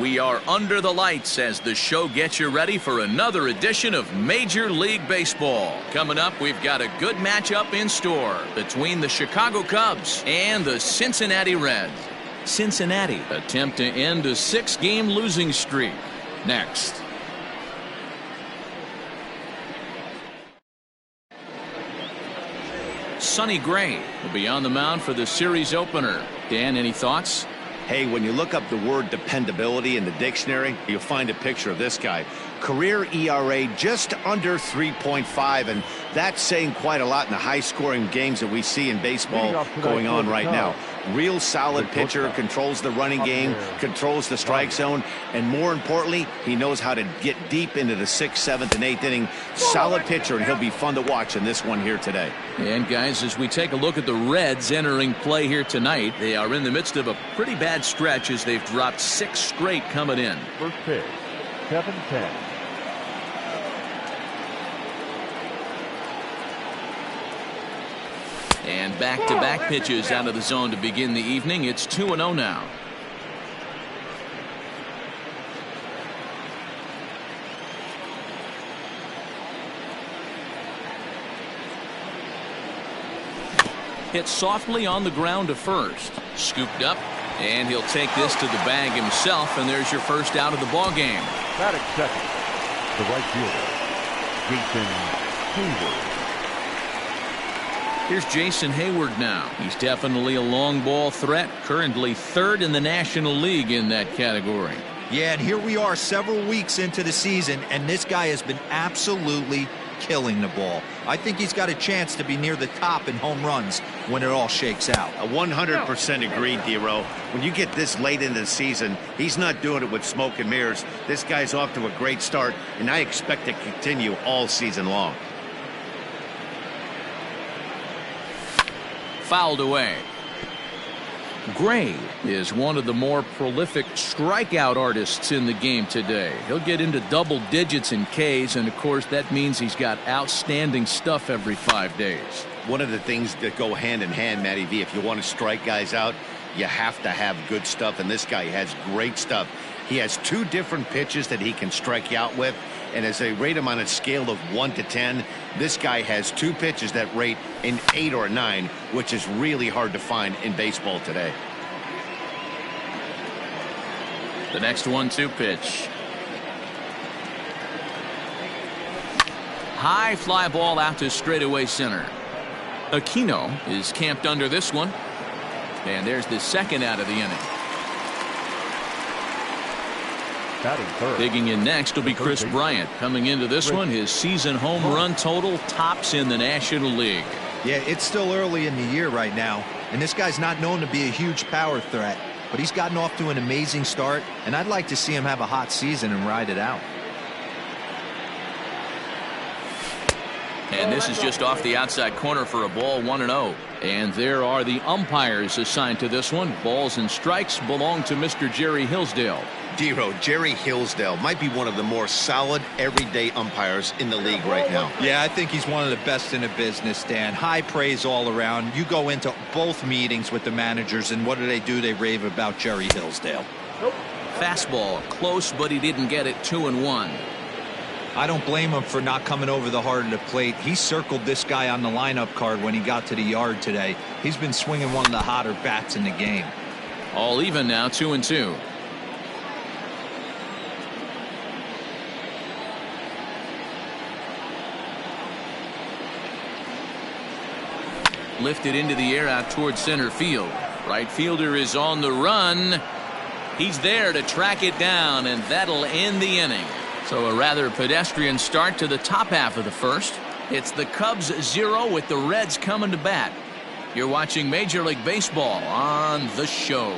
We are under the lights as the show gets you ready for another edition of Major League Baseball. Coming up, we've got a good matchup in store between the Chicago Cubs and the Cincinnati Reds. Cincinnati attempt to end a 6-game losing streak. Next. Sonny Gray will be on the mound for the series opener. Dan, any thoughts? Hey, when you look up the word dependability in the dictionary, you'll find a picture of this guy. Career ERA just under 3.5, and that's saying quite a lot in the high-scoring games that we see in baseball going on right now. Real solid pitcher, controls the running game, controls the strike zone, and more importantly, he knows how to get deep into the 6th, 7th, and 8th inning. Solid pitcher, and he'll be fun to watch in this one here today. And guys, as we take a look at the Reds entering play here tonight, they are in the midst of a pretty bad stretch as they've dropped 6 straight coming in. First pitch, 7-10. And back-to-back pitches out of the zone to begin the evening. It's 2-0 now. Hit softly on the ground to first. Scooped up, and he'll take this to the bag himself, and there's your first out of the ball game. Batting second, the right fielder, Jason Hayward. Here's Jason Hayward now. He's definitely a long ball threat, currently 3rd in the National League in that category. Yeah, and here we are several weeks into the season, and this guy has been absolutely killing the ball. I think he's got a chance to be near the top in home runs when it all shakes out. 100% agreed, D-Row. When you get this late into the season, he's not doing it with smoke and mirrors. This guy's off to a great start, and I expect to continue all season long. Fouled away. Gray is one of the more prolific strikeout artists in the game today. He'll get into double digits in Ks, and of course that means he's got outstanding stuff every 5 days. One of the things that go hand in hand, Matty V, if you want to strike guys out, you have to have good stuff, and this guy has great stuff. He has 2 different pitches that he can strike you out with, and as they rate him on a scale of 1 to 10, this guy has 2 pitches that rate an 8 or a 9, which is really hard to find in baseball today. The next 1-2 pitch. High fly ball out to straightaway center. Aquino is camped under this one, and there's the second out of the inning. Digging in next will be Chris Bryant. Coming into this one, his season home run total tops in the National League. Yeah, it's still early in the year right now, and this guy's not known to be a huge power threat, but he's gotten off to an amazing start, and I'd like to see him have a hot season and ride it out. And this is just off the outside corner for a ball, 1-0. And there are the umpires assigned to this one. Balls and strikes belong to Mr. Jerry Hillsdale. D-Row, Jerry Hillsdale might be one of the more solid everyday umpires in the league right now. Yeah, I think he's one of the best in the business, Dan. High praise all around. You go into both meetings with the managers, and what do? They rave about Jerry Hillsdale. Fastball, close, but he didn't get it. 2-1. I don't blame him for not coming over the heart of the plate. He circled this guy on the lineup card when he got to the yard today. He's been swinging one of the hotter bats in the game. All even now, 2-2. Lifted into the air out towards center field. Right fielder is on the run. He's there to track it down, and that'll end the inning. So a rather pedestrian start to the top half of the first. It's the Cubs 0 with the Reds coming to bat. You're watching Major League Baseball on The Show.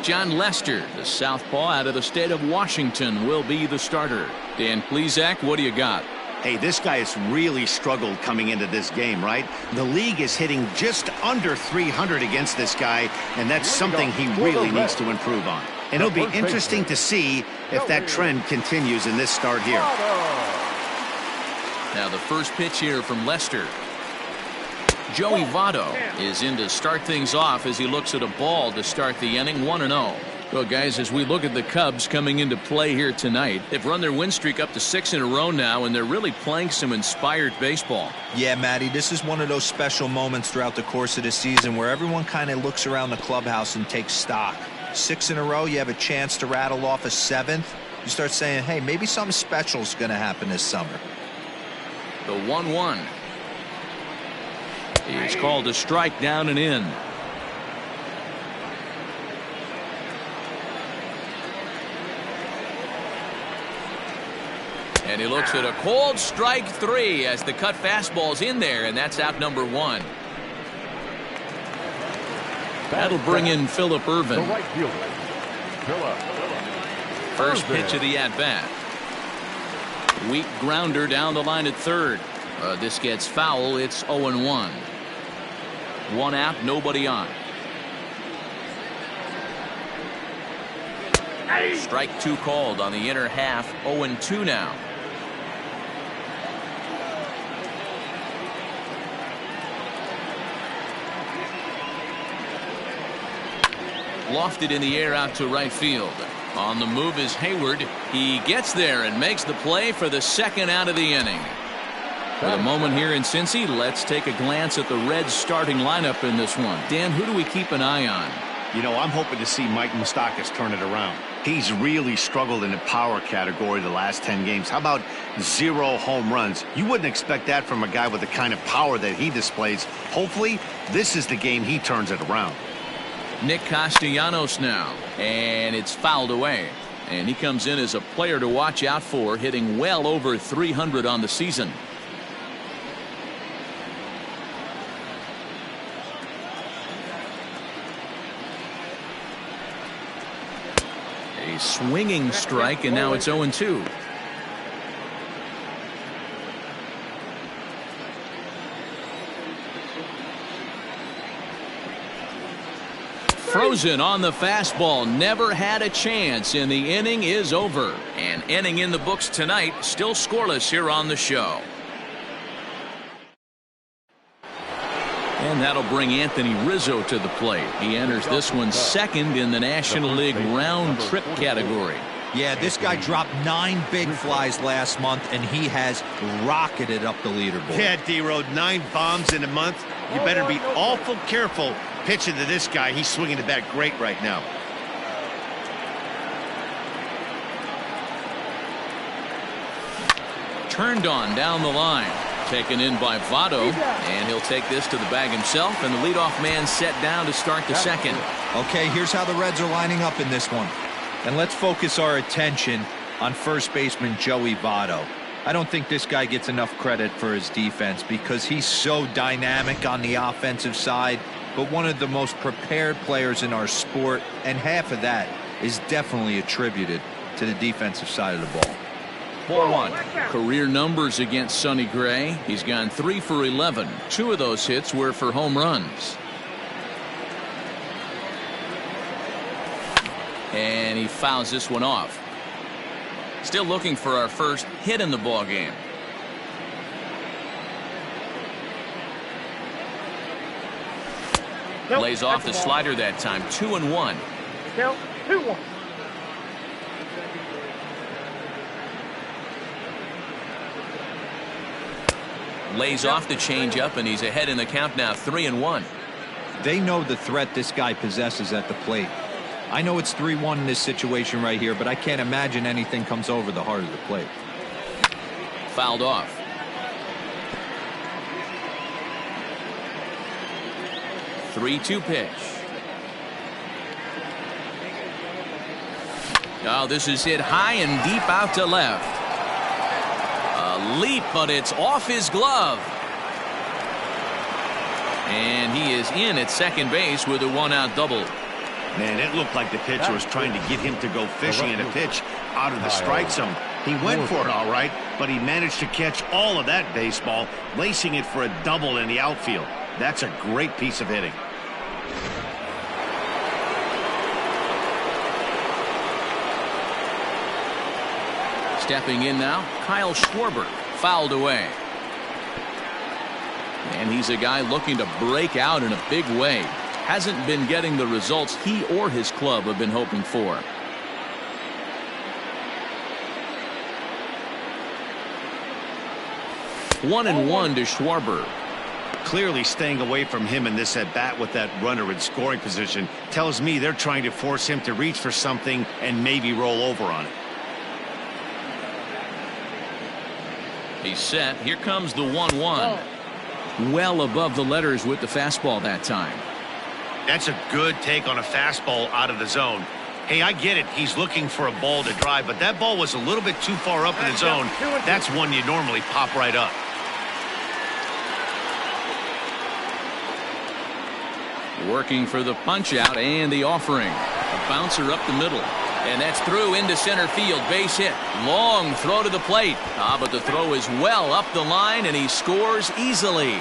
John Lester, the southpaw out of the state of Washington, will be the starter. Dan Plesac, what do you got? Hey, this guy has really struggled coming into this game, right? The league is hitting just under 300 against this guy, and that's something he really needs to improve on. And it'll be interesting to see if that trend continues in this start here. Now the first pitch here from Lester. Joey Votto is in to start things off as he looks at a ball to start the inning. 1-0. Well, guys, as we look at the Cubs coming into play here tonight, they've run their win streak up to 6 in a row now, and they're really playing some inspired baseball. Yeah, Matty, this is one of those special moments throughout the course of the season where everyone kind of looks around the clubhouse and takes stock. 6 in a row, you have a chance to rattle off a 7th. You start saying, hey, maybe something special is going to happen this summer. The 1-1. He's called a strike, down and in. And he looks at a cold strike 3 as the cut fastball's in there, and that's out number 1. That'll bring in Phillip Ervin. The right fielder, Phillip First Ervin. pitch of the at-bat. Weak grounder down the line at third. This gets foul. It's 0-1. 1 out, nobody on. Strike 2 called on the inner half. 0-2 now. Lofted in the air out to right field. On the move is Hayward. He gets there and makes the play for the 2nd out of the inning. For the moment here in Cincy, let's take a glance at the Reds starting lineup in this one. Dan, who do we keep an eye on? You know, I'm hoping to see Mike Moustakas turn it around. He's really struggled in the power category the last 10 games. How about 0 home runs? You wouldn't expect that from a guy with the kind of power that he displays. Hopefully, this is the game he turns it around. Nick Castellanos now, and it's fouled away. And he comes in as a player to watch out for, hitting well over 300 on the season. A swinging strike, and now it's 0-2. Frozen on the fastball, never had a chance, and the inning is over. An inning in the books tonight, still scoreless here on the show. And that'll bring Anthony Rizzo to the plate. He enters this one 2nd in the National League round trip category. Yeah, this guy dropped 9 big flies last month, and he has rocketed up the leaderboard. Yeah, D-Road, 9 bombs in a month. You better be awful careful pitching to this guy. He's swinging the bat great right now. Turned on down the line. Taken in by Votto, and he'll take this to the bag himself, and the leadoff man set down to start the 2nd. Okay, here's how the Reds are lining up in this one. And let's focus our attention on first baseman Joey Votto. I don't think this guy gets enough credit for his defense because he's so dynamic on the offensive side, but one of the most prepared players in our sport, and half of that is definitely attributed to the defensive side of the ball. 4-1. Career numbers against Sonny Gray. He's gone 3 for 11. 2 of those hits were for home runs. And he fouls this one off. Still looking for our first hit in the ball game. Lays off the slider that time. 2-1. 2-1. Lays off the changeup, and he's ahead in the count now. 3-1. They know the threat this guy possesses at the plate. I know it's 3-1 in this situation right here, but I can't imagine anything comes over the heart of the plate. Fouled off. Three-two pitch. Oh, this is hit high and deep out to left. A leap, but it's off his glove. And he is in at second base with a one-out double. Man, it looked like the pitcher was trying to get him to go fishing in a pitch out of the strike zone. He went for it all right, but he managed to catch all of that baseball, lacing it for a double in the outfield. That's a great piece of hitting. Stepping in now, Kyle Schwarber, fouled away. And he's a guy looking to break out in a big way. Hasn't been getting the results he or his club have been hoping for. One and one to Schwarber. Clearly staying away from him in this at-bat with that runner in scoring position tells me they're trying to force him to reach for something and maybe roll over on it. He's set. Here comes the 1-1. Well above the letters with the fastball that time. That's a good take on a fastball out of the zone. Hey, I get it. He's looking for a ball to drive, but that ball was a little bit too far up in the zone. That's one you normally pop right up. Working for the punch out and the offering. A bouncer up the middle. And that's through into center field. Base hit. Long throw to the plate. But the throw is well up the line and he scores easily.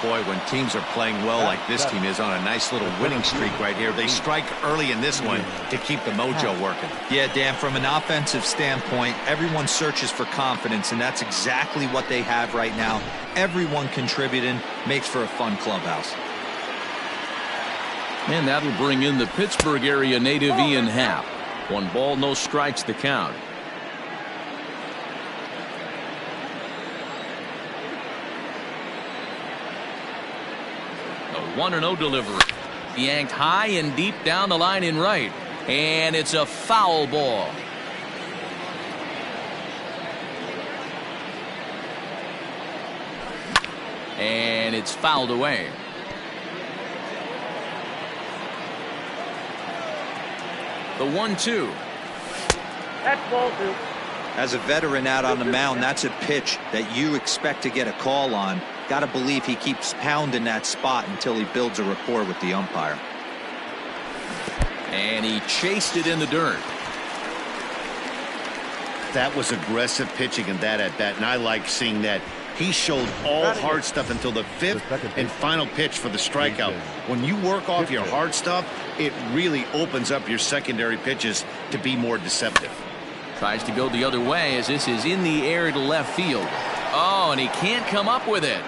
Boy, when teams are playing well like this team is on a nice little winning streak right here, they strike early in this one to keep the mojo working. Yeah, Dan, from an offensive standpoint, everyone searches for confidence, and that's exactly what they have right now. Everyone contributing makes for a fun clubhouse. And that'll bring in the Pittsburgh area native Ian Happ. 1 ball, no strikes the count. A 1-0 delivery. Yanked high and deep down the line in right. And it's a foul ball. And it's fouled away. The 1-2. That's ball 2. As a veteran out on the mound, that's a pitch that you expect to get a call on. Got to believe he keeps pounding that spot until he builds a rapport with the umpire. And he chased it in the dirt. That was aggressive pitching in that at bat, and I like seeing that. He showed all hard stuff until the 5th and final pitch for the strikeout. When you work off your hard stuff, it really opens up your secondary pitches to be more deceptive. Tries to go the other way as this is in the air to left field. Oh, and he can't come up with it.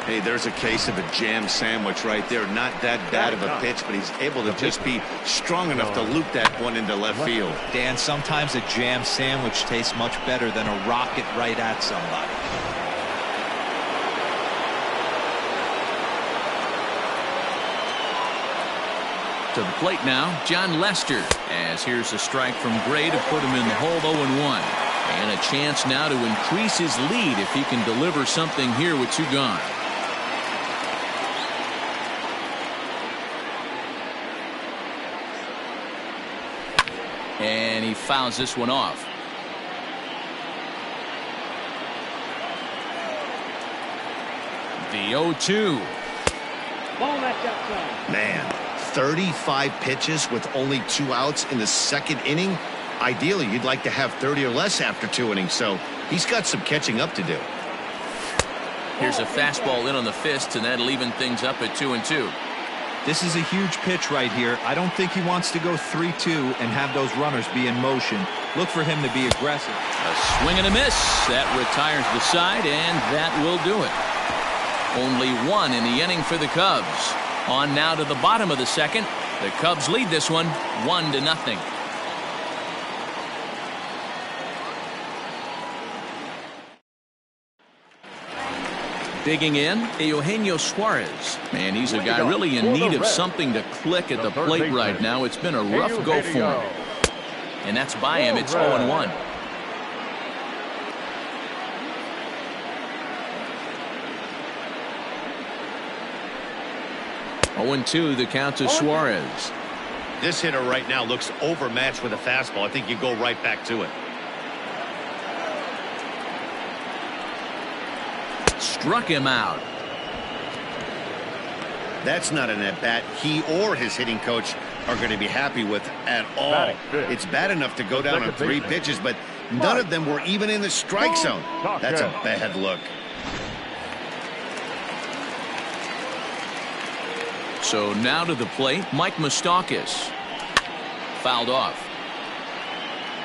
Hey, there's a case of a jam sandwich right there. Not that bad of a pitch, but he's able to just be strong enough to loop that one into left field. Dan, sometimes a jam sandwich tastes much better than a rocket right at somebody. To the plate now, John Lester. As here's a strike from Gray to put him in the hole. 0-1. And a chance now to increase his lead if he can deliver something here with 2 gone. And he fouls this one off. The 0-2. Man, 35 pitches with only 2 outs in the 2nd inning. Ideally, you'd like to have 30 or less after 2 innings, so he's got some catching up to do. Here's a fastball in on the fist, and that'll even things up at 2-2. This is a huge pitch right here. I don't think he wants to go 3-2 and have those runners be in motion. Look for him to be aggressive. A swing and a miss. That retires the side, and that will do it. Only 1 in the inning for the Cubs. On now to the bottom of the 2nd. The Cubs lead this one 1-0. Digging in, Eugenio Suarez. Man, he's a guy really in need of something to click at the plate right now. It's been a rough go for him. And that's by him. It's 0-1. The count to Suarez. This hitter right now looks overmatched with a fastball. I think you go right back to it. Struck him out. That's not an at-bat he or his hitting coach are going to be happy with at all. It's bad enough to go down on 3 pitches, but none of them were even in the strike zone. That's a bad look. So now to the plate, Mike Moustakas. Fouled off.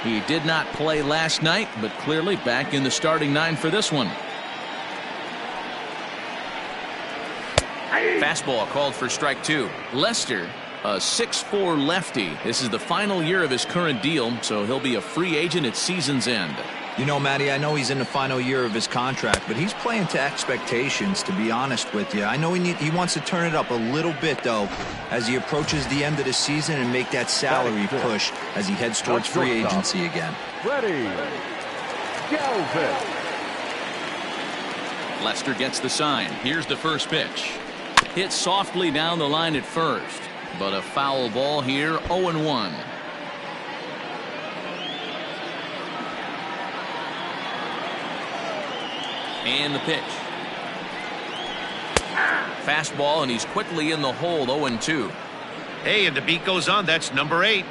He did not play last night, but clearly back in the starting 9 for this one. Fastball called for strike 2. Lester, a 6'4" lefty. This is the final year of his current deal, so he'll be a free agent at season's end. You know, Matty, I know he's in the final year of his contract, but he's playing to expectations, to be honest with you. I know he wants to turn it up a little bit, though, as he approaches the end of the season and make that salary push as he heads towards free agency again. Ready. Galvin. Lester gets the sign. Here's the first pitch. Hit softly down the line at first, but a foul ball here, 0-1. And the pitch. Fastball, and he's quickly in the hole, 0-2. Hey, and the beat goes on. That's number 8.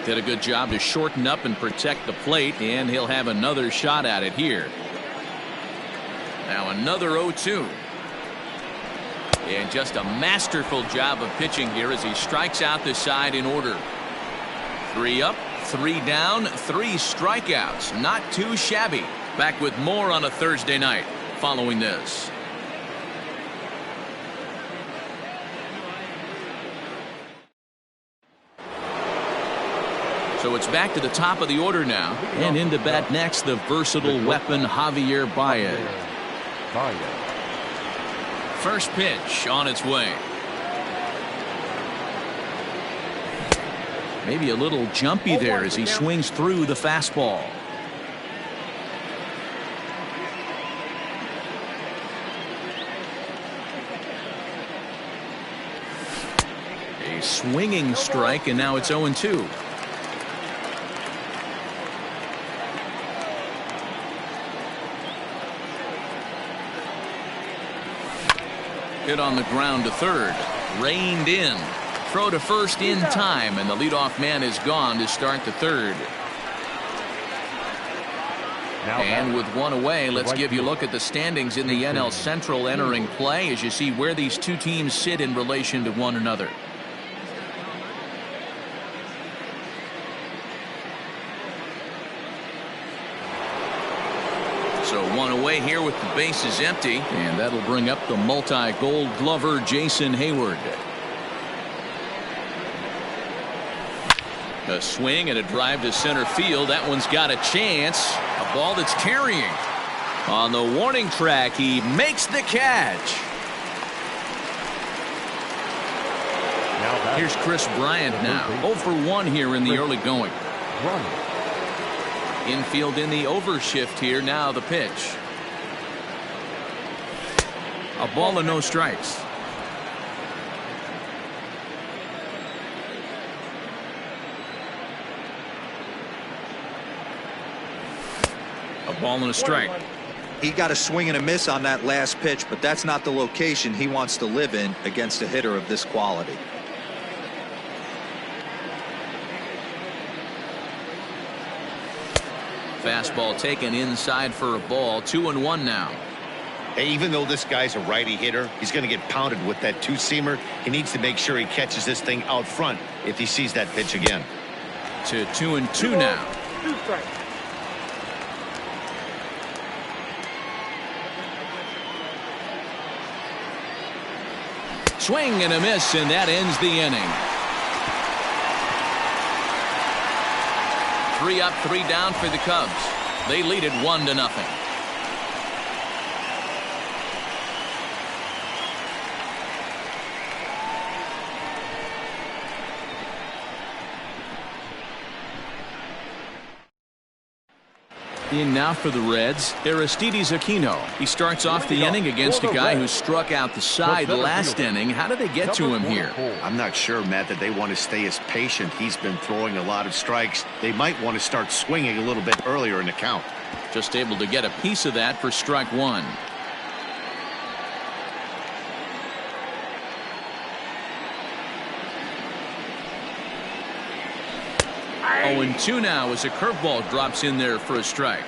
Did a good job to shorten up and protect the plate, and he'll have another shot at it here. Now another 0-2. And just a masterful job of pitching here as he strikes out the side in order. 3 up, 3 down, 3 strikeouts. Not too shabby. Back with more on a Thursday night following this. So it's back to the top of the order now. And into bat next, the versatile weapon Javier Baez. First pitch on its way. Maybe a little jumpy there as he swings through the fastball. A swinging strike, and now it's 0-2. Hit on the ground to third. Reined in. Throw to first in time, and the leadoff man is gone to start the third. And with one away, let's give you a look at the standings in the NL Central entering play as you see where these two teams sit in relation to one another. So one away here with the bases empty, and that'll bring up the multi-gold glover Jason Hayward. A swing and a drive to center field. That one's got a chance. A ball that's carrying. On the warning track, he makes the catch. Here's Chris Bryant now. 0 for 1 here in the early going. Infield in the overshift here. Now the pitch. A ball and no strikes. A ball and a strike. He got a swing and a miss on that last pitch, but that's not the location he wants to live in against a hitter of this quality. Fastball taken inside for a ball. 2-1 now. Hey, even though this guy's a righty hitter, he's going to get pounded with that two-seamer. He needs to make sure he catches this thing out front if he sees that pitch again. To 2-2 now. 2 strikes. Swing and a miss, and that ends the inning. 3 up, 3 down for the Cubs. They lead it 1-0. In now for the Reds, Aristides Aquino. He starts off the inning against a guy who struck out the side last inning. How did they get to him here? I'm not sure, Matt, that they want to stay as patient. He's been throwing a lot of strikes. They might want to start swinging a little bit earlier in the count. Just able to get a piece of that for strike 1. Oh, and 2 now as a curveball drops in there for a strike.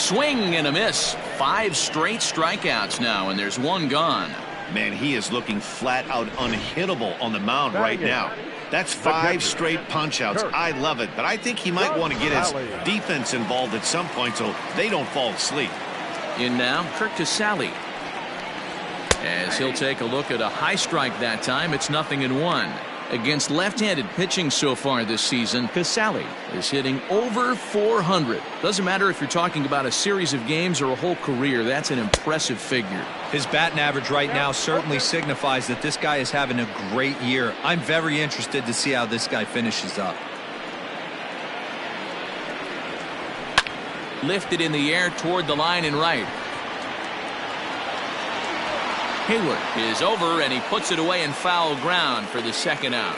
Swing and a miss. 5 straight strikeouts now, and there's 1 gone. Man, he is looking flat out unhittable on the mound right now. That's 5 straight punch-outs. I love it, but I think he might want to get his defense involved at some point so they don't fall asleep. In now, Curt Casali. As he'll take a look at a high strike that time, it's 0-1. Against left-handed pitching so far this season, Casali is hitting over 400. Doesn't matter if you're talking about a series of games or a whole career, that's an impressive figure. His batting average right now certainly signifies that this guy is having a great year. I'm very interested to see how this guy finishes up. Lifted in the air toward the line and right. Hayward is over, and he puts it away in foul ground for the 2nd out.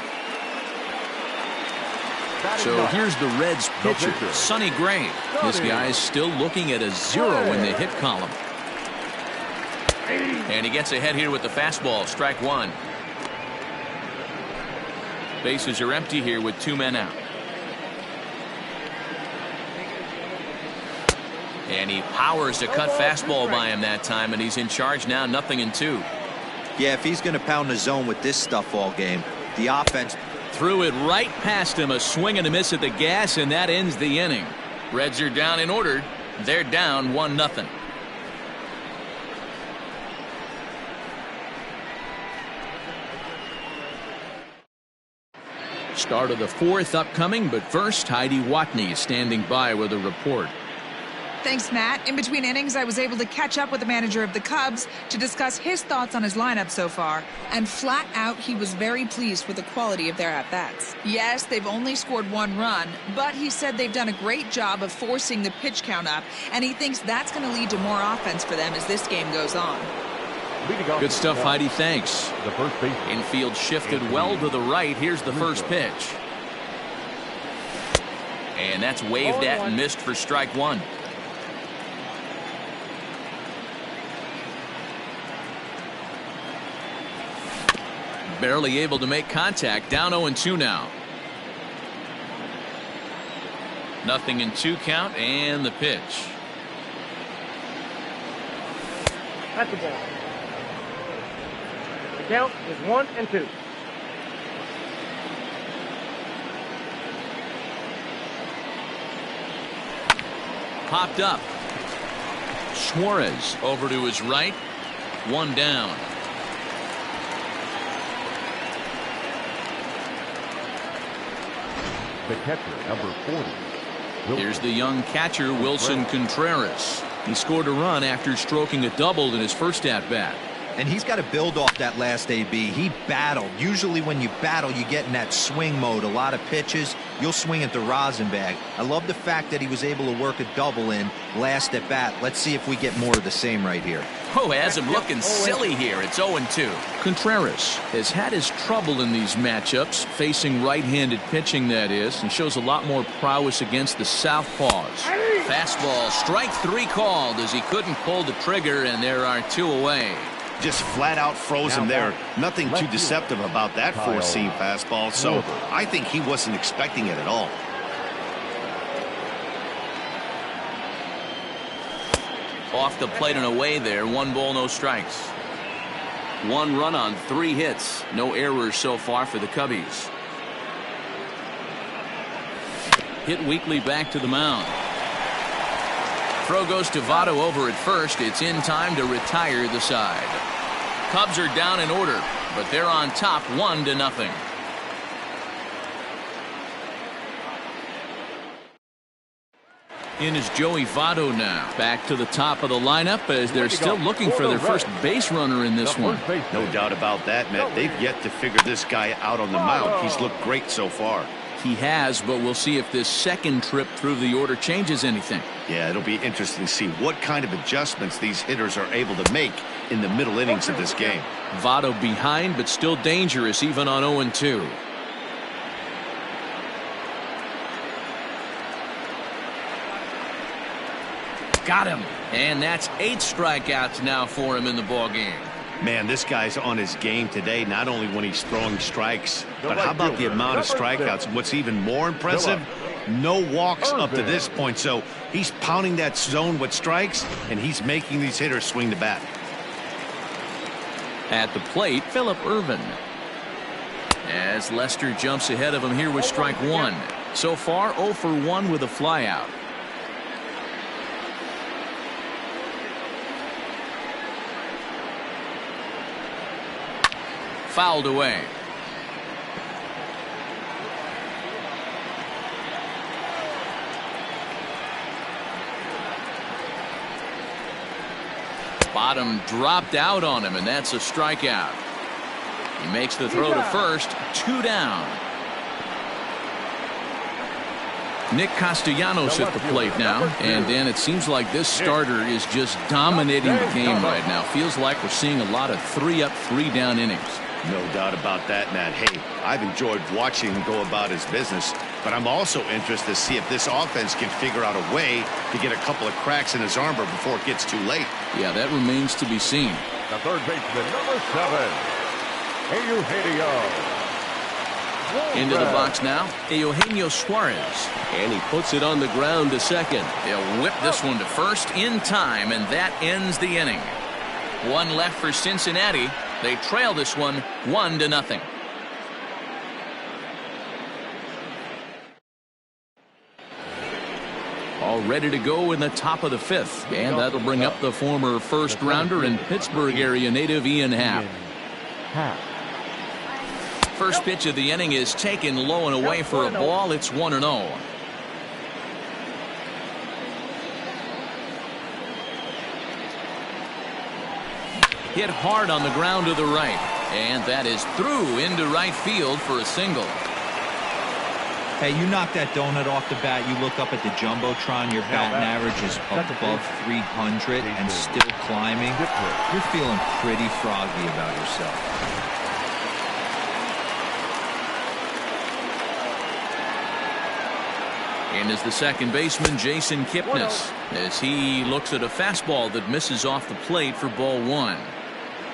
So here's the Reds pitcher, Sonny Gray. This guy is still looking at a 0 in the hit column. And he gets ahead here with the fastball, strike 1. Bases are empty here with 2 men out. And he powers a cut fastball by him that time, and he's in charge now, 0-2. Yeah, if he's going to pound the zone with this stuff all game, the offense threw it right past him, a swing and a miss at the gas, and that ends the inning. Reds are down in order. They're down 1-0. Start of the 4th upcoming, but first, Heidi Watney is standing by with a report. Thanks, Matt. In between innings, I was able to catch up with the manager of the Cubs to discuss his thoughts on his lineup so far. And flat out, he was very pleased with the quality of their at-bats. Yes, they've only scored 1 run, but he said they've done a great job of forcing the pitch count up, and he thinks that's going to lead to more offense for them as this game goes on. Good stuff, Heidi. Thanks. Infield shifted well to the right. Here's the first pitch. And that's waved at and missed for strike 1. Barely able to make contact. Down 0-2 now. 0-2 count, and the pitch. That's the ball. The count is 1-2. Popped up. Suarez over to his right. 1 down. The catcher, number 40. Here's the young catcher, Wilson Contreras. He scored a run after stroking a double in his first at-bat. And he's got to build off that last AB. He battled. Usually when you battle, you get in that swing mode. A lot of pitches, you'll swing at the rosin bag. I love the fact that he was able to work a double in last at bat. Let's see if we get more of the same right here. Oh, has him looking silly here. It's 0-2. Contreras has had his trouble in these matchups, facing right-handed pitching, that is, and shows a lot more prowess against the southpaws. Fastball, strike 3 called as he couldn't pull the trigger, and there are 2 away. Just flat out froze him there. Nothing too deceptive about that 4-seam fastball, so I think he wasn't expecting it at all. Off the plate and away there. 1 ball, no strikes. 1 run on 3 hits. No errors so far for the Cubbies. Hit weakly back to the mound. Throw goes to Votto over at first. It's in time to retire the side. Cubs are down in order, but they're on top 1-0. In is Joey Votto now. Back to the top of the lineup as they're still looking for their first base runner in this one. No doubt about that, Matt. They've yet to figure this guy out on the mound. He's looked great so far. He has, but we'll see if this second trip through the order changes anything. Yeah, it'll be interesting to see what kind of adjustments these hitters are able to make in the middle innings of this game. Votto behind, but still dangerous even on 0-2. Got him. And that's 8 strikeouts now for him in the ballgame. Man, this guy's on his game today, not only when he's throwing strikes, but how about the amount of strikeouts? What's even more impressive, No walks up to this point, so he's pounding that zone with strikes, and he's making these hitters swing the bat. At the plate, Phillip Ervin. As Lester jumps ahead of him here with strike one. So far, 0 for 1 with a flyout. Fouled away. Bottom dropped out on him, and that's a strikeout. He makes the throw to first. 2 down. Nick Castellanos at the plate now. And Dan, it seems like this starter is just dominating the game right now. Feels like we're seeing a lot of 3-up, 3-down innings. No doubt about that, Matt. Hey, I've enjoyed watching him go about his business, but I'm also interested to see if this offense can figure out a way to get a couple of cracks in his armor before it gets too late. Yeah, that remains to be seen. The third baseman, number 7, Eugenio. Into the box now, Eugenio Suarez. And he puts it on the ground to second. They'll whip this one to first in time, and that ends the inning. 1 left for Cincinnati. They trail this one 1-0. All ready to go in the top of the 5th. And that'll bring up the former first rounder and Pittsburgh area native Ian Happ. First pitch of the inning is taken low and away for a ball. It's 1-0. Hit hard on the ground to the right. And that is through into right field for a single. Hey, you knock that donut off the bat, you look up at the Jumbotron, your batting average is above 300 and still climbing. You're feeling pretty froggy about yourself. And is the second baseman, Jason Kipnis, as he looks at a fastball that misses off the plate for ball 1.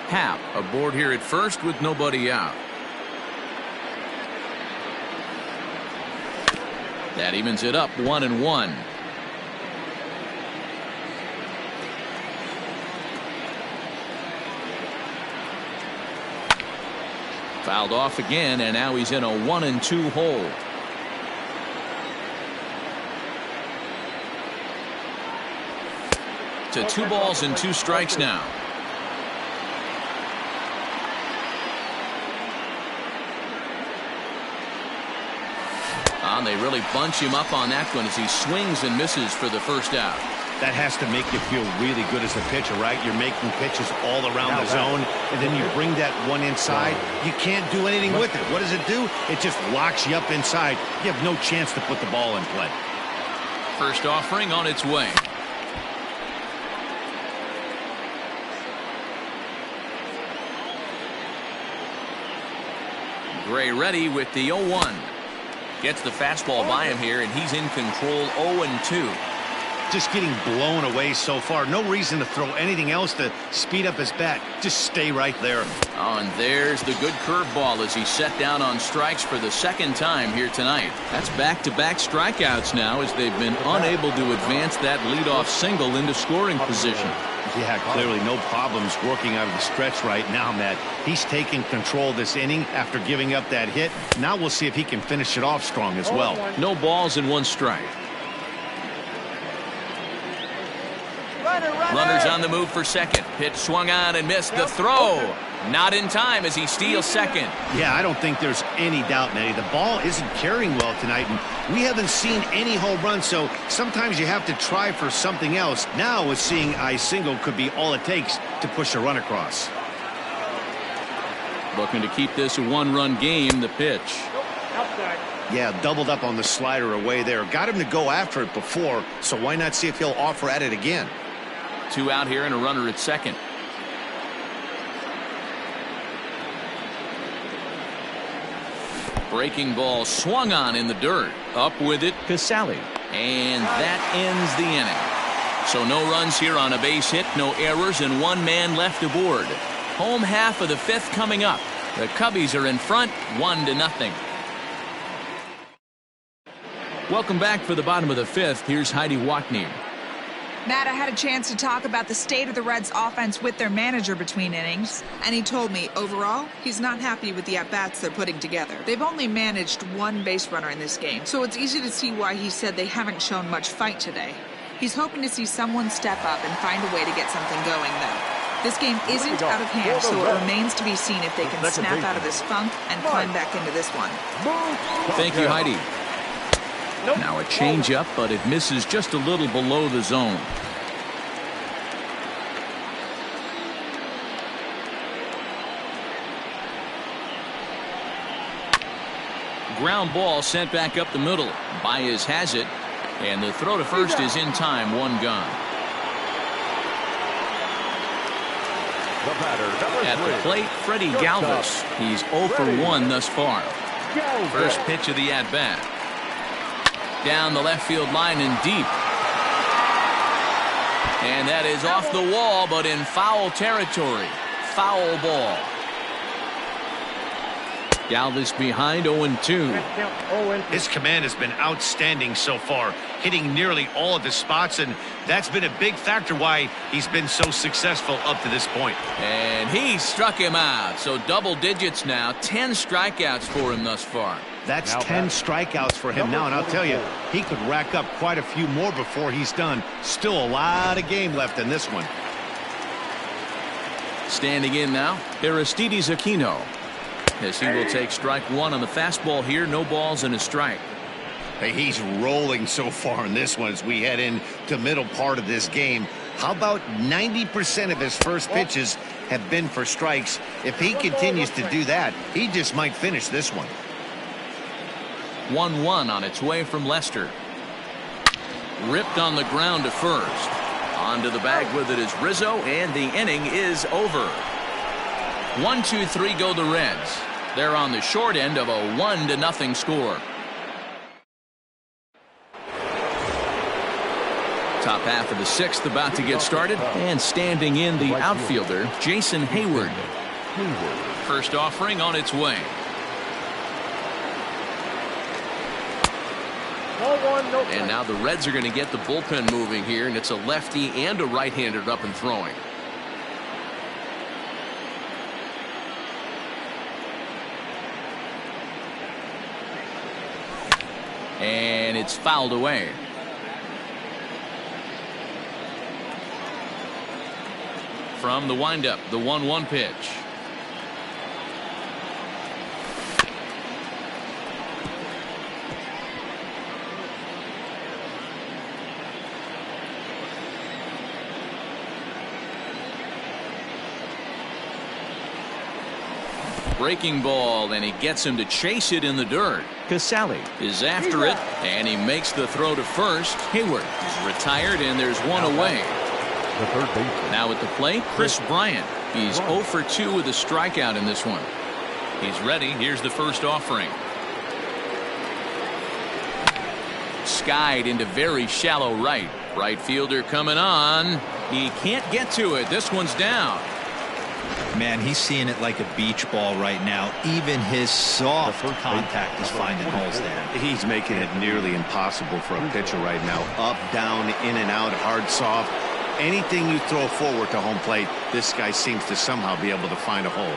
Happ aboard here at first with nobody out. That evens it up 1-1. Fouled off again, and now he's in a 1-2 hole. To 2 balls and 2 strikes now. And they really bunch him up on that one as he swings and misses for the first out. That has to make you feel really good as a pitcher, right? You're making pitches all around the zone, and then you bring that one inside. You can't do anything with it. What does it do? It just locks you up inside. You have no chance to put the ball in play. First offering on its way. Gray ready with the 0-1. Gets the fastball by him here, and he's in control 0-2. Just getting blown away so far. No reason to throw anything else to speed up his bat. Just stay right there. Oh, and there's the good curveball as he's set down on strikes for the second time here tonight. That's back-to-back strikeouts now as they've been unable to advance that leadoff single into scoring position. Yeah, clearly no problems working out of the stretch right now, Matt. He's taking control of this inning after giving up that hit. Now we'll see if he can finish it off strong as well. No balls and 1 strike. Runners on the move for second. Pitch swung on and missed. The throw. Not in time as he steals second. Yeah, I don't think there's any doubt, Nettie. The ball isn't carrying well tonight, and we haven't seen any home runs, so sometimes you have to try for something else. Now, with seeing I single could be all it takes to push a run across. Looking to keep this a 1-run game. The pitch. Outside. Yeah, doubled up on the slider away there. Got him to go after it before, so why not see if he'll offer at it again? 2 out here and a runner at second. Breaking ball swung on in the dirt. Up with it, Casali. And that ends the inning. So no runs here on a base hit, no errors, and 1 man left aboard. Home half of the 5th coming up. The Cubbies are in front 1-0. Welcome back for the bottom of the fifth. Here's Heidi Watney. Matt, I had a chance to talk about the state of the Reds' offense with their manager between innings, and he told me, overall, he's not happy with the at-bats they're putting together. They've only managed one base runner in this game, so it's easy to see why he said they haven't shown much fight today. He's hoping to see someone step up and find a way to get something going, though. This game isn't out of hand, so it remains to be seen if they can snap out of this funk and climb back into this one. Thank you, Heidi. Now a changeup, but it misses just a little below the zone. Ground ball sent back up the middle. Baez has it, and the throw to first is in time. One gone. At the plate, Freddie Galvis. He's 0 for 1 thus far. First pitch of the at-bat. Down the left field line and deep. And that is off the wall, but in foul territory. Foul ball. Galvis behind 0-2. His command has been outstanding so far, hitting nearly all of his spots, and that's been a big factor why he's been so successful up to this point. And he struck him out. So double digits now. 10 strikeouts for him thus far. That's 10 strikeouts for him now, and I'll tell you, he could rack up quite a few more before he's done. Still a lot of game left in this one. Standing in now, Aristides Aquino. As he will take strike one on the fastball here. No balls and a strike. Hey, he's rolling so far in this one as we head into middle part of this game. How about 90% of his first pitches have been for strikes? If he continues to do that, he just might finish this one. 1-1 on its way from Lester. Ripped on the ground to first. Onto the bag with it is Rizzo, and the inning is over. 1-2-3 go the Reds. They're on the short end of a 1-0 score. Top half of the sixth about to get started, and standing in the outfielder, Jason Hayward. First offering on its way. And now the Reds are going to get the bullpen moving here, and it's a lefty and a right-hander up and throwing. And it's fouled away. From the windup, the 1-1 pitch. Breaking ball, and he gets him to chase it in the dirt. Casale is after it, and he makes the throw to first. Hayward is retired, and there's one away. Now at the plate, Chris Bryant. He's 0 for 2 with a strikeout in this one. He's ready. Here's the first offering. Skied into very shallow right. Right fielder coming on. He can't get to it. This one's down. Man, he's seeing it like a beach ball right now. Even his soft contact is finding holes there. He's making it nearly impossible for a pitcher right now. Up, down, in and out, hard, soft. Anything you throw forward to home plate, this guy seems to somehow be able to find a hole.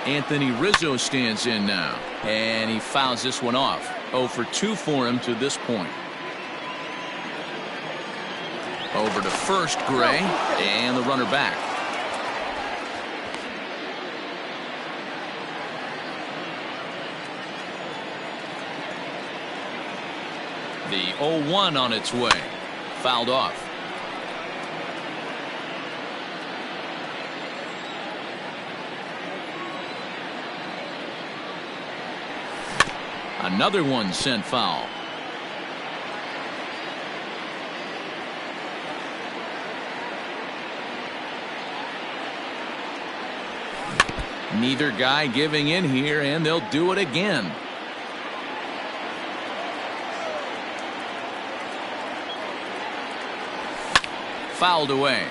Anthony Rizzo stands in now, and he fouls this one off. 0 for 2 for him to this point. Over to first, Gray, and the runner back. The 0-1 on its way. Fouled off. Another one sent foul. Neither guy giving in here, and they'll do it again. Fouled away.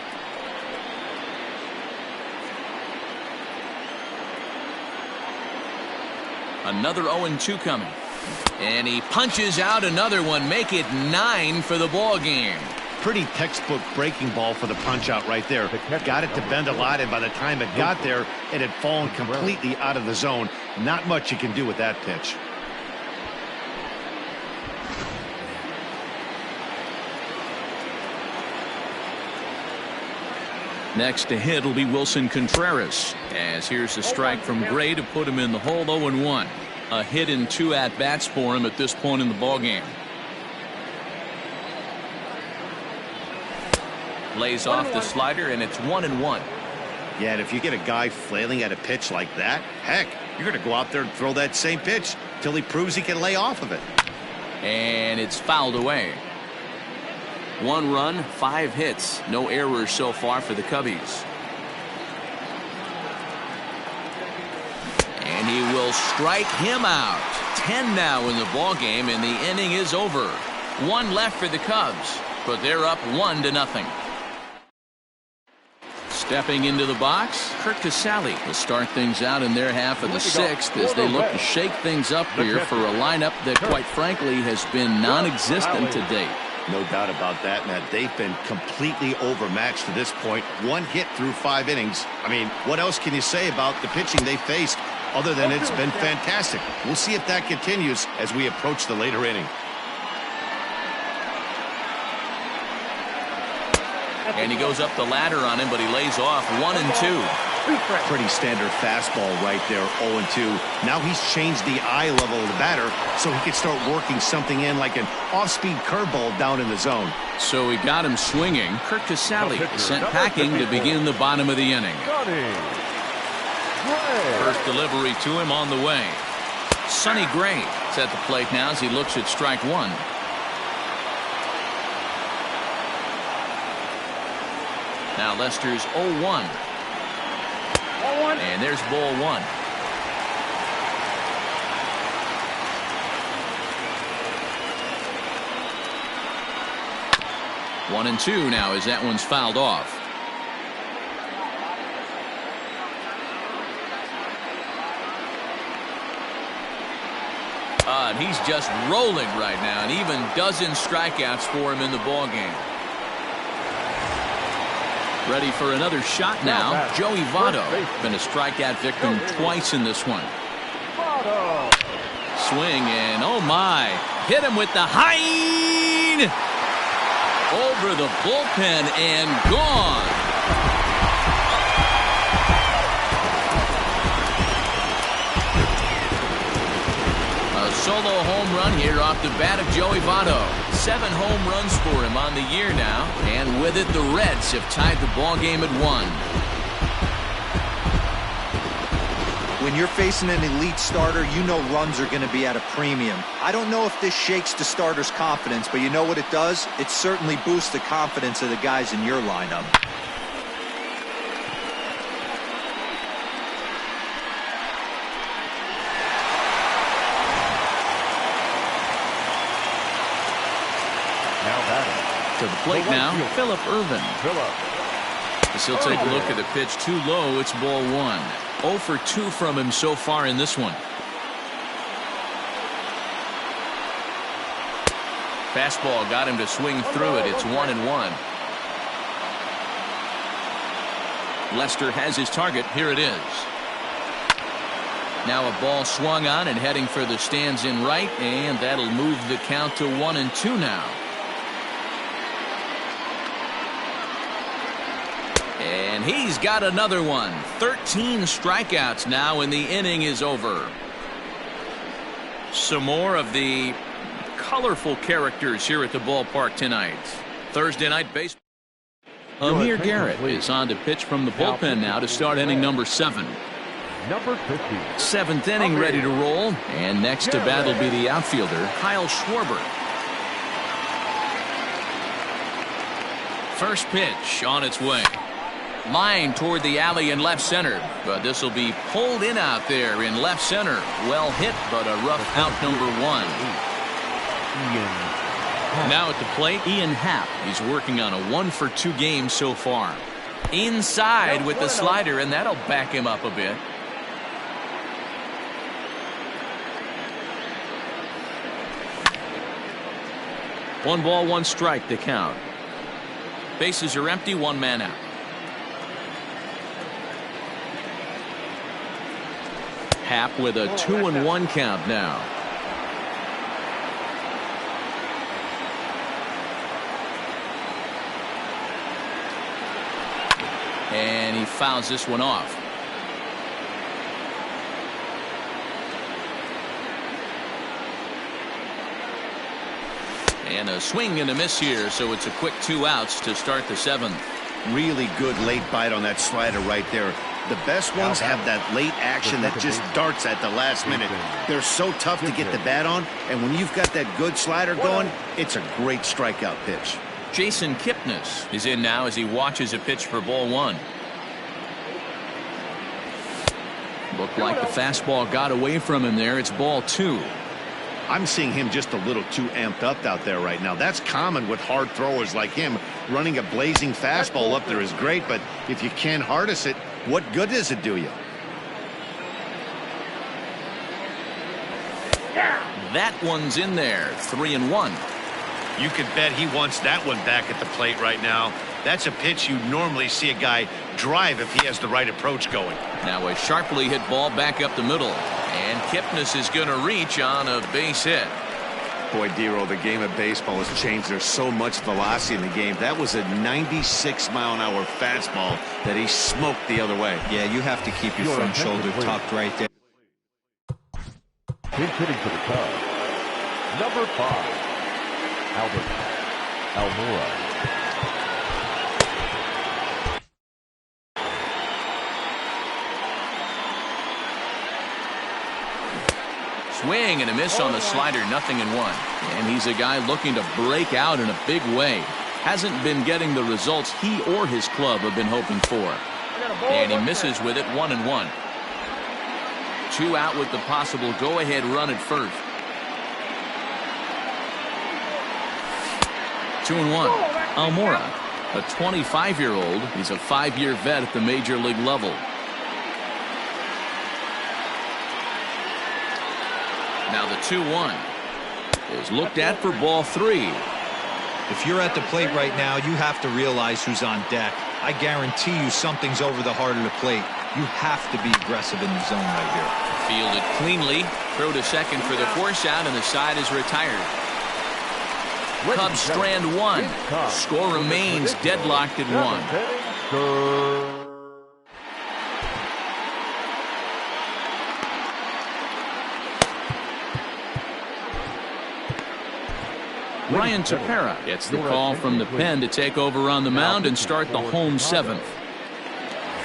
Another 0-2 coming. And he punches out another one, make it 9 for the ball game. Pretty textbook breaking ball for the punch out right there. Got it to bend a lot, and by the time it got there, it had fallen completely out of the zone. Not much you can do with that pitch. Next to hit will be Wilson Contreras, as here's a strike from Gray to put him in the hole. 0-1. A hit in 2 at-bats for him at this point in the ballgame. Lays off the slider, and it's 1-1. Yeah, and if you get a guy flailing at a pitch like that, heck, you're going to go out there and throw that same pitch till he proves he can lay off of it. And it's fouled away. 1 run, 5 hits, no errors so far for the Cubbies. And he will strike him out. 10 now in the ball game, and the inning is over. 1 left for the Cubs, but they're up 1-0. Stepping into the box, Curt Casali will start things out in their half of the 6th as they look to shake things up here for a lineup that, quite frankly, has been non-existent to date. No doubt about that, Matt. They've been completely overmatched to this point. 1 hit through 5 innings. I mean, what else can you say about the pitching they faced other than it's been fantastic? We'll see if that continues as we approach the later inning. And he goes up the ladder on him, but he lays off. 1-2. Pretty standard fastball right there, 0-2. Now he's changed the eye level of the batter so he can start working something in like an off-speed curveball down in the zone. So he got him swinging. Curt Casali is sent packing to begin the bottom of the inning. First delivery to him on the way. Sonny Gray is at the plate now as he looks at strike 1. Now Lester's 0-1. And there's ball 1. One and 2 now as that one's fouled off. And he's just rolling right now, and even dozen strikeouts for him in the ball game. Ready for another shot now. Joey Votto been a strikeout victim twice in this one. Swing, and oh my, hit him with the high over the bullpen and gone. A solo home run here off the bat of Joey Votto. 7 home runs for him on the year now, and with it the Reds have tied the ball game at 1. When you're facing an elite starter, you know runs are going to be at a premium. I don't know if this shakes the starter's confidence, but you know what it does? It certainly boosts the confidence of the guys in your lineup. To the plate now, Phillip Ervin. As he'll take a look at the pitch too low. It's ball 1. 0 for 2 from him so far in this one. Fastball got him to swing through it. It's 1-1. Lester has his target. Here it is. Now a ball swung on and heading for the stands in right, and that'll move the count to 1-2 now. And he's got another one. 13 strikeouts now, and the inning is over. Some more of the colorful characters here at the ballpark tonight. Thursday night baseball. Amir Garrett is on to pitch from the bullpen now to start inning number 7. Number 50. 7th inning ready to roll. And next to bat will be the outfielder, Kyle Schwarber. First pitch on its way. Line toward the alley in left center, but this will be pulled in out there in left center. Well hit, but a rough out number 1. Now at the plate, Ian Happ. He's working on a 1 for 2 game so far. Inside with the slider, and that'll back him up a bit. One ball, one strike to count. Bases are empty, one man out. Happ with a 2-1 count now. And he fouls this one off. And a swing and a miss here, so it's a quick 2 outs to start the 7th. Really good late bite on that slider right there. The best ones have that late action that just darts at the last minute. They're so tough to get the bat on, and when you've got that good slider going, it's a great strikeout pitch. Jason Kipnis is in now as he watches a pitch for ball 1. Looked like the fastball got away from him there. It's ball 2. I'm seeing him just a little too amped up out there right now. That's common with hard throwers like him. Running a blazing fastball up there is great, but if you can't harness it, what good does it do you? That one's in there. 3-1. You could bet he wants that one back at the plate right now. That's a pitch you normally see a guy drive if he has the right approach going. Now a sharply hit ball back up the middle. And Kipnis is going to reach on a base hit. Boy, Dero, the game of baseball has changed. There's so much velocity in the game. That was a 96-mile-an-hour fastball that he smoked the other way. Yeah, you have to keep your front shoulder tucked right there. He's hitting for the Cubs. Number 5, Albert Almora. Swing and a miss on the slider, 0-1. And he's a guy looking to break out in a big way. Hasn't been getting the results he or his club have been hoping for. And he misses with it, 1-1. 2 out with the possible go-ahead run at first. 2-1. Almora, a 25-year-old. He's a 5-year vet at the major league level. Now the 2-1 is looked at for ball 3. If you're at the plate right now, you have to realize who's on deck. I guarantee you something's over the heart of the plate. You have to be aggressive in the zone right here. Fielded cleanly. Throw to second for the force out, and the side is retired. Cubs strand 1. Score remains deadlocked at 1. Ryan Tepera gets the call from the pen to take over on the mound and start the home 7th.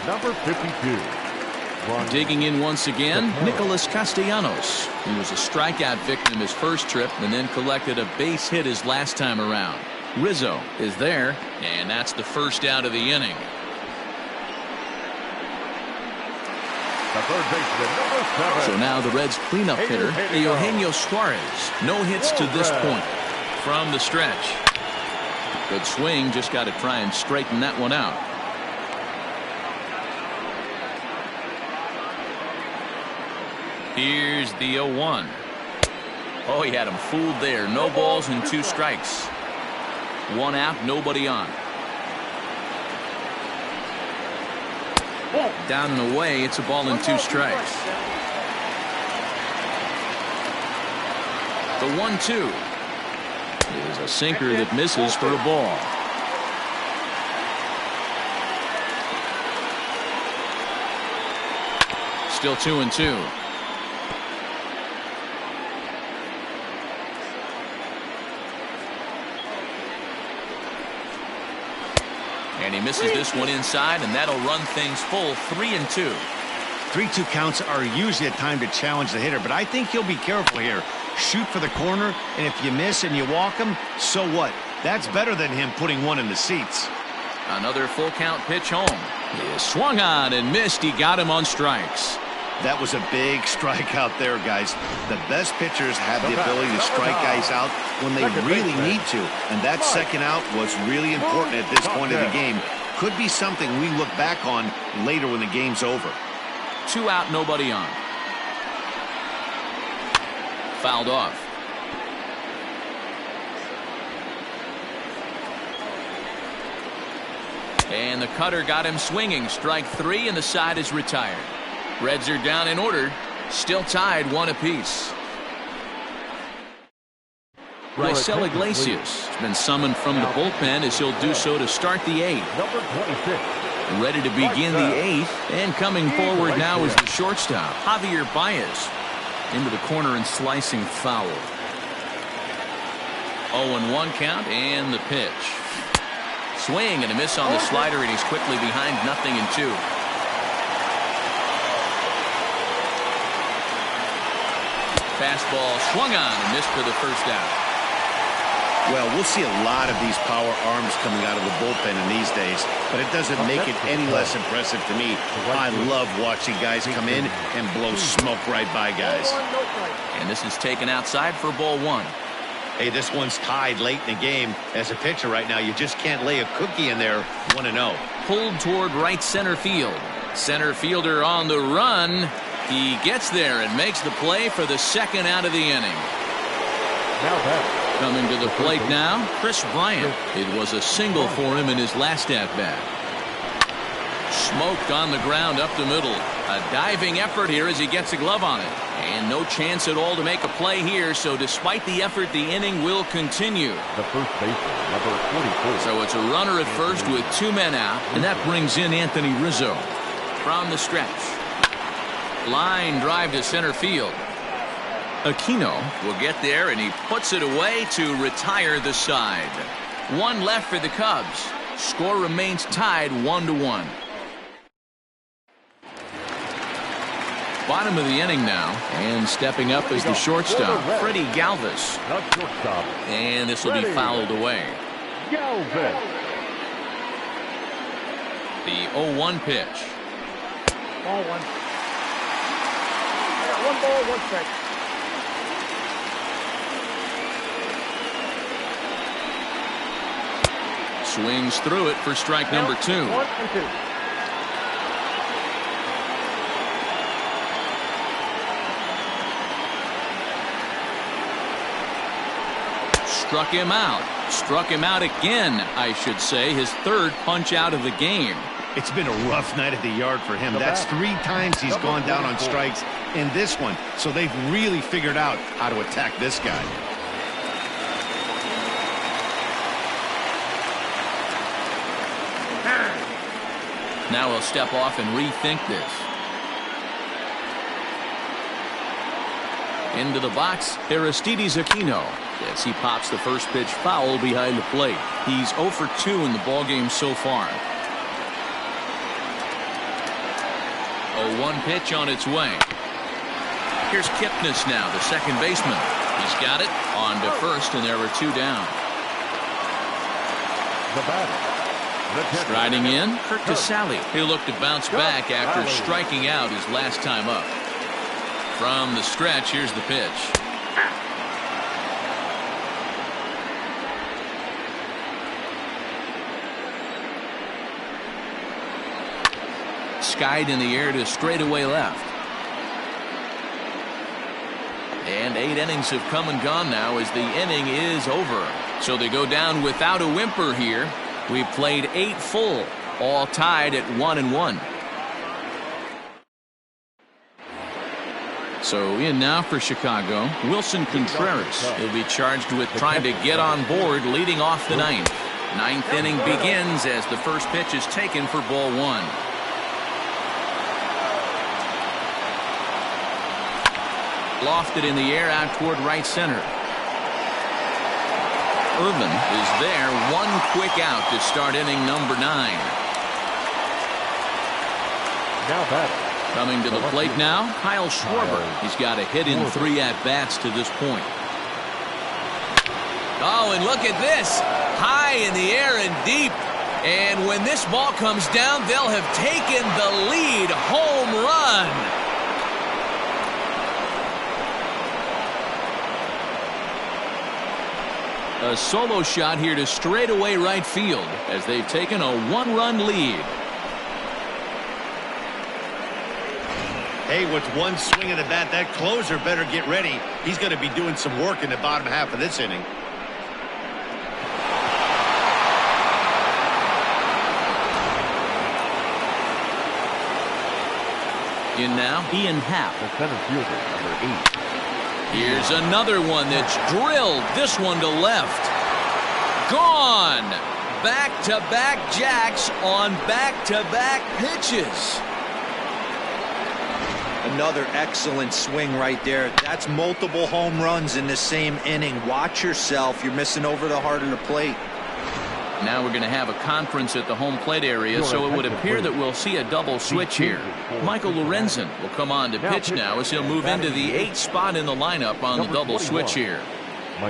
Number 52. Digging in once again, Nicholas Castellanos. He was a strikeout victim his first trip and then collected a base hit his last time around. Rizzo is there, and that's the first out of the inning. The third baseman, number 7. So now the Reds' cleanup hitter, Eugenio Suarez. No hits to this point from the stretch. Good swing, just got to try and straighten that one out. Here's the 0-1. Oh, he had him fooled there. No balls and 2 strikes. 1 out, nobody on. Down and away, it's a ball and 2 strikes. The 1-2 is a sinker that misses for a ball. Still 2-2. And he misses this one inside, and that'll run things full. 3-2. 3-2 counts are usually a time to challenge the hitter, but I think he'll be careful here. Shoot for the corner, and if you miss and you walk him, so what? That's better than him putting one in the seats. Another full count pitch home. He swung on and missed. He got him on strikes. That was a big strikeout there, guys. The best pitchers have the ability to strike guys out when they really need to, and that second out was really important at this point of the game. Could be something we look back on later when the game's over. 2 out, nobody on. Fouled off. And the cutter got him swinging. Strike 3, and the side is retired. Reds are down in order. Still tied 1 apiece. Raisel Iglesias has been summoned from the bullpen as he'll do so to start the 8th. Number 26. Ready to begin the 8th, and coming forward now is the shortstop, Javier Baez. Into the corner and slicing foul. 0-1 count, and the pitch. Swing and a miss on the slider, and he's quickly behind 0-2. Fastball swung on and missed for the first out. Well, we'll see a lot of these power arms coming out of the bullpen in these days, but it doesn't make it any less impressive to me. I love watching guys come in and blow smoke right by guys. And this is taken outside for ball 1. Hey, this one's tied late in the game. As a pitcher right now, you just can't lay a cookie in there 1-0. Pulled toward right center field. Center fielder on the run. He gets there and makes the play for the second out of the inning. Now that. Coming to the plate now, Chris Bryant. It was a single for him in his last at-bat. Smoked on the ground up the middle. A diving effort here as he gets a glove on it. And no chance at all to make a play here, so despite the effort, the inning will continue. The first baseman, number 44. So it's a runner at first with 2 men out, and that brings in Anthony Rizzo. From the stretch. Line drive to center field. Aquino will get there, and he puts it away to retire the side. 1 left for the Cubs. Score remains tied 1-1. Bottom of the inning now, and stepping up is the shortstop, Freddie Galvis. And this will be fouled away. Galvis. The 0-1 pitch. Ball 1. I got 1 ball, 1 strike. Swings through it for strike number 2. 1-2. Struck him out. Struck him out again, I should say. His 3rd punch out of the game. It's been a rough night at the yard for him. That's 3 times he's gone down on strikes in this one. So they've really figured out how to attack this guy. Now he'll step off and rethink this. Into the box, Aristides Aquino. As he pops the first pitch foul behind the plate. He's 0 for 2 in the ballgame so far. 0-1 pitch on its way. Here's Kipnis now, the second baseman. He's got it on to first, and there are 2 down. The batter. Striding in, Kurt Casale. He'll look to bounce back after striking out his last time up. From the stretch, here's the pitch. Skied in the air to straightaway left. And 8 innings have come and gone now as the inning is over. So they go down without a whimper here. We've played 8 full, all tied at 1-1. So in now for Chicago, Wilson Contreras. He'll be charged with trying to get on board leading off the 9th. 9th inning begins as the first pitch is taken for ball 1. Lofted in the air out toward right center. Irvin is there, 1 quick out to start inning number 9. Now batter. Coming to the plate now, Kyle Schwarber. He's got a hit in 3 at-bats to this point. Oh, and look at this. High in the air and deep. And when this ball comes down, they'll have taken the lead. Home run. A solo shot here to straightaway right field as they've taken a 1-run lead. Hey, with 1 swing of the bat, that closer better get ready. He's going to be doing some work in the bottom half of this inning. In now, Ian Happ. The center fielder, number 8. Here's another one that's drilled. This one to left. Gone. Back-to-back jacks on back-to-back pitches. Another excellent swing right there. That's multiple home runs in the same inning. Watch yourself. You're missing over the heart of the plate. Now we're going to have a conference at the home plate area, so it would appear that we'll see a double switch here. Michael Lorenzen will come on to pitch now as he'll move into the 8th spot in the lineup on the double switch here.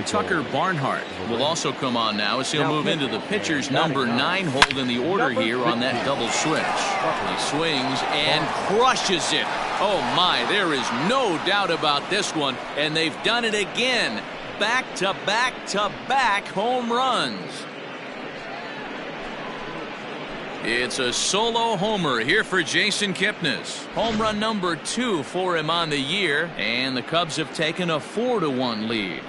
Tucker Barnhart will also come on now as he'll move into the pitcher's number 9 hold in the order here on that double switch. He swings and crushes it. Oh my, there is no doubt about this one, and they've done it again. Back-to-back-to-back home runs. It's a solo homer here for Jason Kipnis. Home run number 2 for him on the year, and the Cubs have taken a 4-1 lead.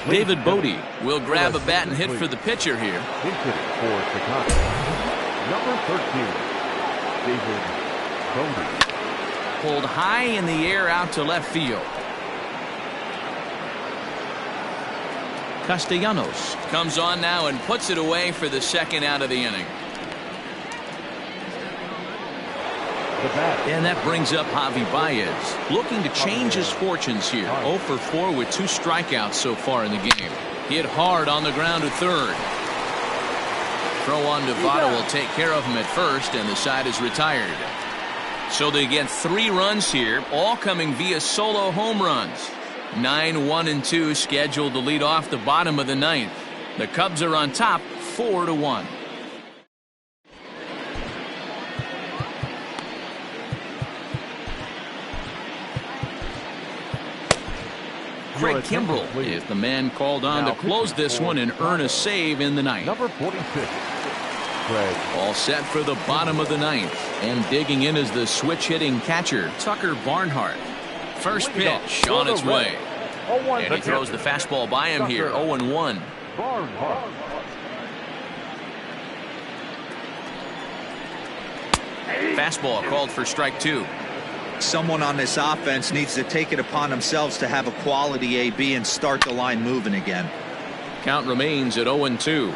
David Bodie will grab a bat and hit for the pitcher here. For Chicago, number 13, David Bodie. Pulled high in the air out to left field. Castellanos comes on now and puts it away for the 2nd out of the inning. And that brings up Javi Baez, looking to change his fortunes here. 0 for 4 with 2 strikeouts so far in the game. Hit hard on the ground to third. Throw on to Votto will take care of him at first, and the side is retired. So they get 3 runs here, all coming via solo home runs. 9, 1, and 2 scheduled to lead off the bottom of the 9th. The Cubs are on top 4-1. Craig Kimbrell is the man called on to close this one and earn a save in the 9th. Number 46, Craig. All set for the bottom of the 9th. And digging in is the switch-hitting catcher, Tucker Barnhart. First pitch on its way. And he throws the fastball by him here, 0-1. Fastball called for strike 2. Someone on this offense needs to take it upon themselves to have a quality AB and start the line moving again. Count remains at 0-2.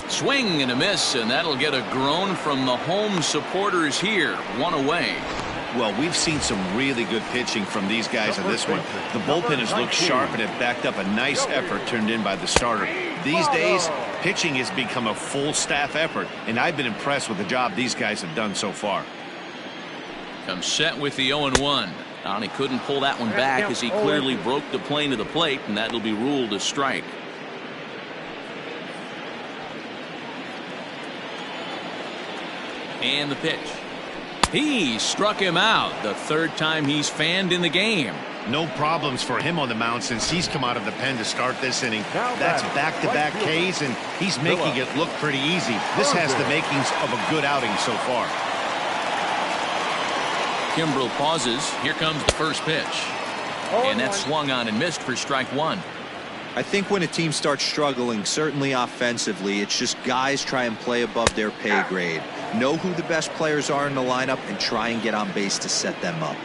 Swing and a miss, and that'll get a groan from the home supporters here. 1 away. Well, we've seen some really good pitching from these guys on this one. The bullpen has looked sharp and it backed up a nice effort turned in by the starter. These days, pitching has become a full staff effort, and I've been impressed with the job these guys have done so far. Comes set with the 0-1. And he couldn't pull that one back as he clearly broke the plane of the plate, and that'll be ruled a strike. And the pitch. He struck him out, the 3rd time he's fanned in the game. No problems for him on the mound since he's come out of the pen to start this inning. That's back-to-back Ks, and he's making it look pretty easy. This has the makings of a good outing so far. Kimbrell pauses. Here comes the first pitch. And that's swung on and missed for strike 1. I think when a team starts struggling, certainly offensively, it's just guys try and play above their pay grade. Know who the best players are in the lineup and try and get on base to set them up.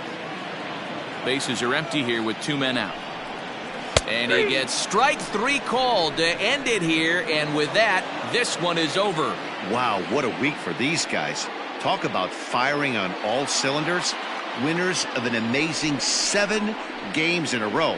Bases are empty here with 2 men out. And he gets strike 3 called to end it here, and with that, this one is over. Wow, what a week for these guys. Talk about firing on all cylinders. Winners of an amazing 7 games in a row.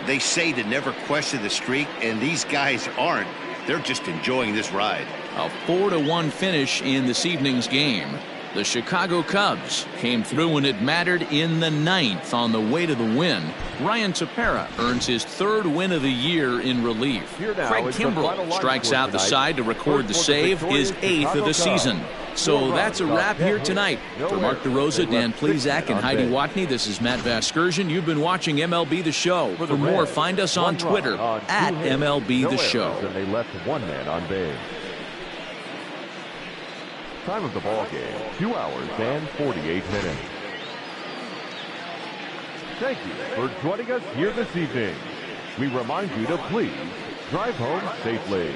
They say to never question the streak, and these guys aren't. They're just enjoying this ride. A 4-1 finish in this evening's game. The Chicago Cubs came through when it mattered in the 9th on the way to the win. Ryan Tepera earns his 3rd win of the year in relief. Craig Kimbrell strikes out the side to record the save, his 8th of the season. So that's a wrap here tonight. For Mark DeRosa, Dan Plesac, and Heidi Watney, this is Matt Vasgersian. You've been watching MLB The Show. For more, find us on Twitter at MLB The Show. They left 1 man on base. Time of the ball game, 2 hours and 48 minutes. Thank you for joining us here this evening. We remind you to please drive home safely.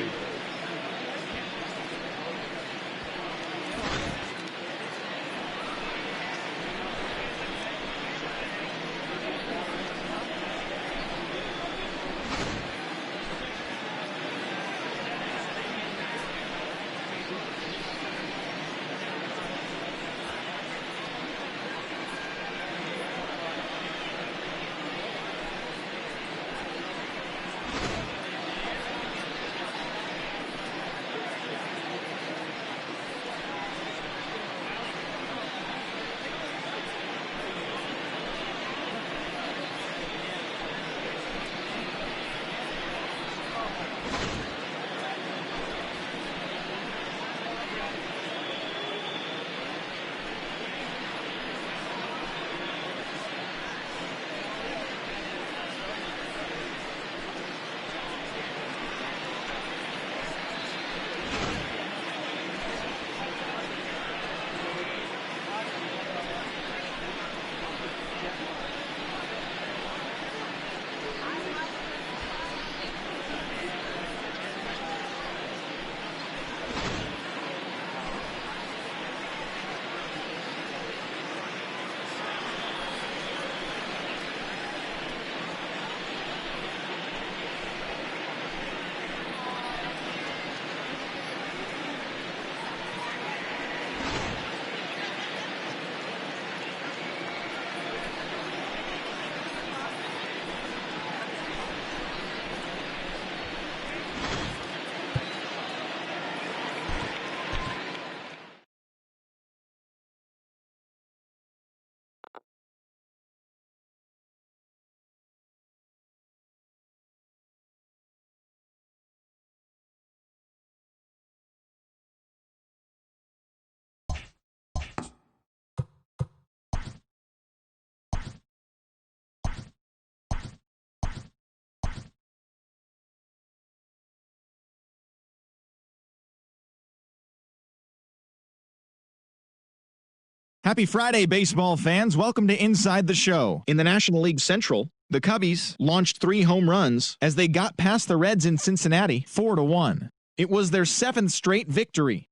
Happy Friday, baseball fans. Welcome to Inside the Show. In the National League Central, the Cubbies launched 3 home runs as they got past the Reds in Cincinnati 4-1. It was their 7th straight victory.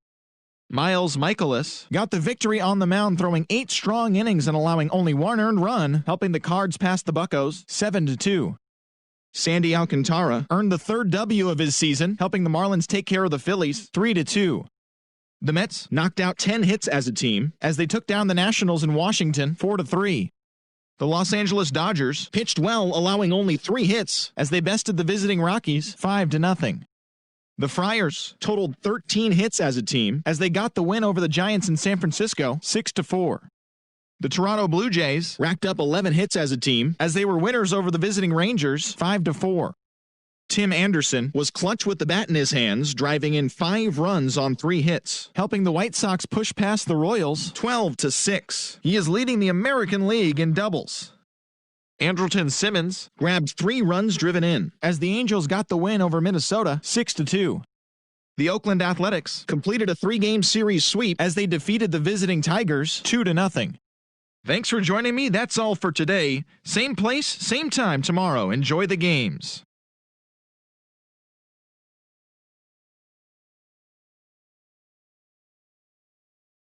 Miles Michaelis got the victory on the mound, throwing 8 strong innings and allowing only 1 earned run, helping the Cards pass the Buccos 7-2. Sandy Alcantara earned the 3rd W of his season, helping the Marlins take care of the Phillies 3-2. The Mets knocked out 10 hits as a team as they took down the Nationals in Washington 4-3. The Los Angeles Dodgers pitched well, allowing only 3 hits as they bested the visiting Rockies 5-0. The Friars totaled 13 hits as a team as they got the win over the Giants in San Francisco 6-4. The Toronto Blue Jays racked up 11 hits as a team as they were winners over the visiting Rangers 5-4. Tim Anderson was clutch with the bat in his hands, driving in 5 runs on 3 hits, helping the White Sox push past the Royals 12-6. He is leading the American League in doubles. Andrelton Simmons grabbed 3 runs driven in as the Angels got the win over Minnesota 6-2. The Oakland Athletics completed a 3-game series sweep as they defeated the visiting Tigers 2-0. Thanks for joining me. That's all for today. Same place, same time tomorrow. Enjoy the games.